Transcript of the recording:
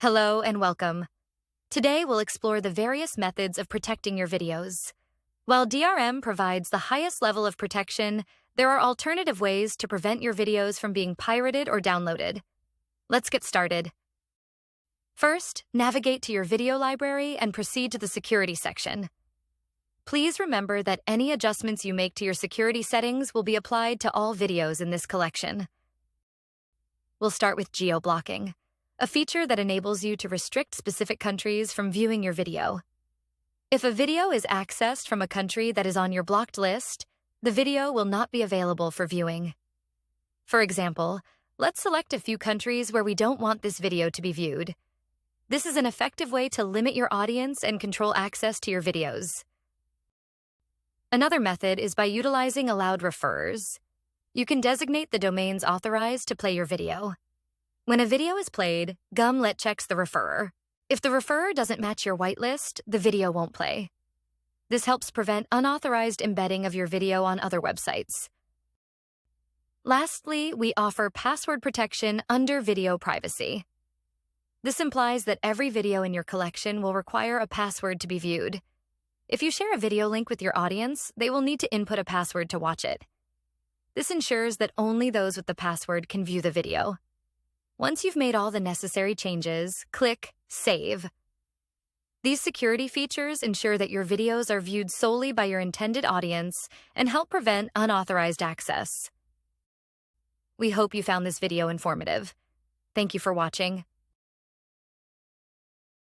Hello and welcome. Today we'll explore the various methods of protecting your videos. While DRM provides the highest level of protection, there are alternative ways to prevent your videos from being pirated or downloaded. Let's get started. First, navigate to your video library and proceed to the security section. Please remember that any adjustments you make to your security settings will be applied to all videos in this collection. We'll start with geo-blocking, a feature that enables you to restrict specific countries from viewing your video. If a video is accessed from a country that is on your blocked list, the video will not be available for viewing. For example, let's select a few countries where we don't want this video to be viewed. This is an effective way to limit your audience and control access to your videos. Another method is by utilizing allowed referrers. You can designate the domains authorized to play your video. When a video is played, Gumlet checks the referrer. If the referrer doesn't match your whitelist, the video won't play. This helps prevent unauthorized embedding of your video on other websites. Lastly, we offer password protection under video privacy. This implies that every video in your collection will require a password to be viewed. If you share a video link with your audience, they will need to input a password to watch it. This ensures that only those with the password can view the video. Once you've made all the necessary changes, click Save. These security features ensure that your videos are viewed solely by your intended audience and help prevent unauthorized access. We hope you found this video informative. Thank you for watching.